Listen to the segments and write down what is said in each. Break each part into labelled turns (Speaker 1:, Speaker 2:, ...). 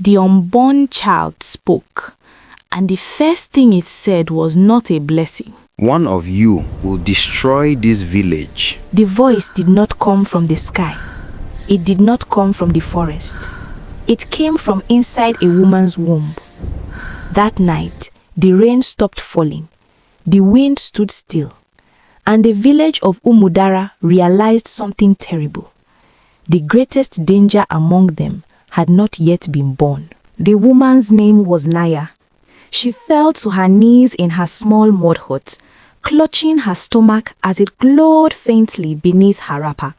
Speaker 1: The unborn child spoke, and the first thing it said was not a blessing.
Speaker 2: One of you will destroy this village.
Speaker 1: The voice did not come from the sky. It did not come from the forest. It came from inside a woman's womb. That night, the rain stopped falling. The wind stood still. And the village of Umudara realized something terrible. The greatest danger among them had not yet been born.
Speaker 3: The woman's name was Naya. She fell to her knees in her small mud hut, clutching her stomach as it glowed faintly beneath her wrapper.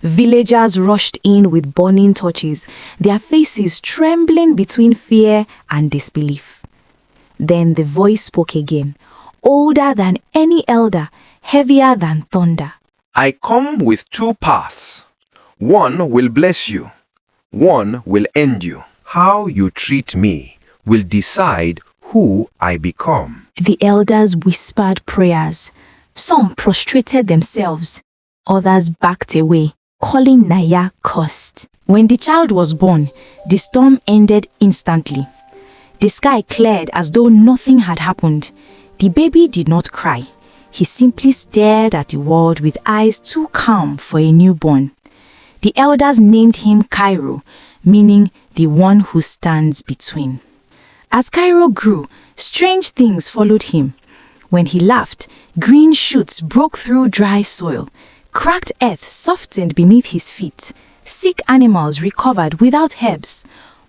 Speaker 3: Villagers rushed in with burning torches, their faces trembling between fear and disbelief. Then the voice spoke again, older than any elder, heavier than thunder.
Speaker 4: I come with two paths. One will bless you. One will end you. How you treat me will decide who I become.
Speaker 3: The elders whispered prayers. Some prostrated themselves. Others backed away, calling Naya cursed.
Speaker 1: When the child was born, the storm ended instantly. The sky cleared as though nothing had happened. The baby did not cry. He simply stared at the world with eyes too calm for a newborn. The elders named him Cairo, meaning the one who stands between. As Cairo grew, strange things followed him. When he laughed, green shoots broke through dry soil. Cracked earth softened beneath his feet. Sick animals recovered without herbs.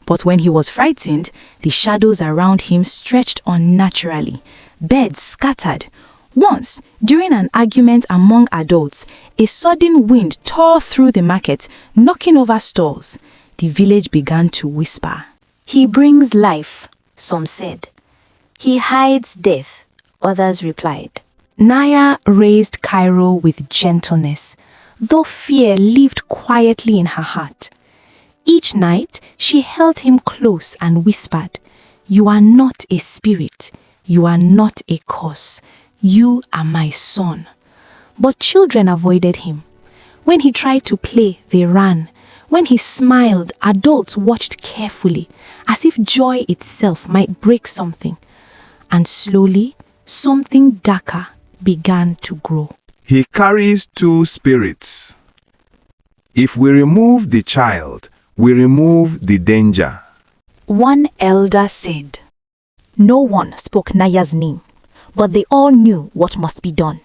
Speaker 1: But when he was frightened, the shadows around him stretched unnaturally. Beds scattered. Once, during an argument among adults, a sudden wind tore through the market, knocking over stalls. The village began to whisper.
Speaker 3: He brings life, some said. He hides death, others replied.
Speaker 1: Naya raised Cairo with gentleness, though fear lived quietly in her heart. Each night, she held him close and whispered, "You are not a spirit. You are not a curse. You are my son." But children avoided him. When he tried to play, they ran. When he smiled, adults watched carefully, as if joy itself might break something. And slowly, something darker began to grow.
Speaker 4: He carries two spirits. If we remove the child, we remove the danger.
Speaker 3: One elder said. No one spoke Naya's name, but they all knew what must be done.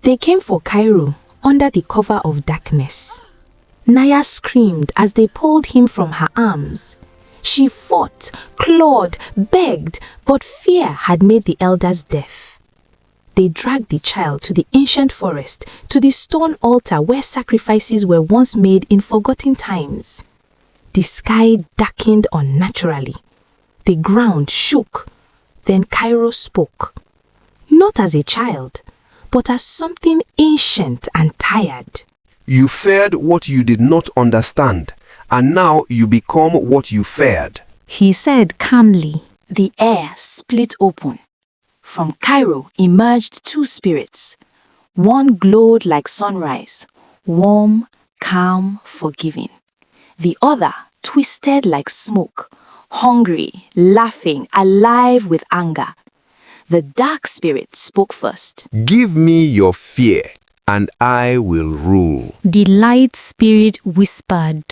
Speaker 1: They came for Cairo under the cover of darkness. Naya screamed as they pulled him from her arms. She fought, clawed, begged, but fear had made the elders deaf. They dragged the child to the ancient forest, to the stone altar where sacrifices were once made in forgotten times. The sky darkened unnaturally. The ground shook. Then Cairo spoke. Not as a child, but as something ancient and tired.
Speaker 4: You feared what you did not understand, and now you become what you feared.
Speaker 1: He said calmly.
Speaker 3: The air split open. From Cairo emerged two spirits. One glowed like sunrise, warm, calm, forgiving. The other twisted like smoke, hungry, laughing, alive with anger. The dark spirit spoke first.
Speaker 4: Give me your fear, and I will rule.
Speaker 1: The light spirit whispered.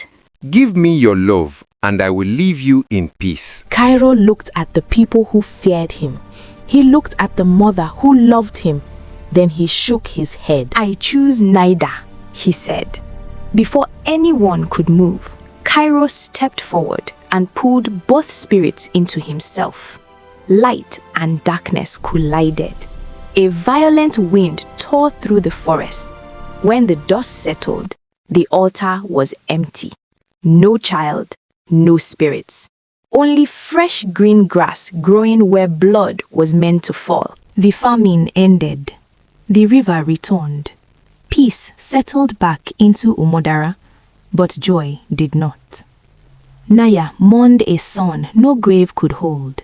Speaker 4: Give me your love, and I will leave you in peace.
Speaker 1: Cairo looked at the people who feared him. He looked at the mother who loved him. Then he shook his head.
Speaker 3: I choose neither, he said. Before anyone could move, Cairo stepped forward and pulled both spirits into himself. Light and darkness collided. A violent wind tore through the forest. When the dust settled, the altar was empty. No child, no spirits. Only fresh green grass growing where blood was meant to fall. The famine ended. The river returned. Peace settled back into Umudara, but joy did not. Naya mourned a son no grave could hold.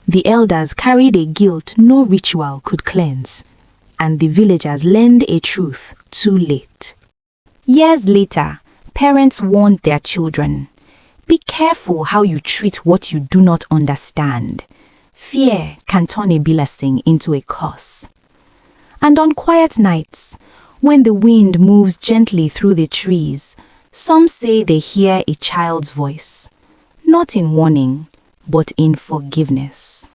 Speaker 3: The elders carried a guilt no ritual could cleanse, and the villagers learned a truth too late. Years later, parents warned their children.
Speaker 1: Be careful how you treat what you do not understand. Fear can turn a blessing into a curse. And on quiet nights, when the wind moves gently through the trees, some say they hear a child's voice, not in warning, but in forgiveness.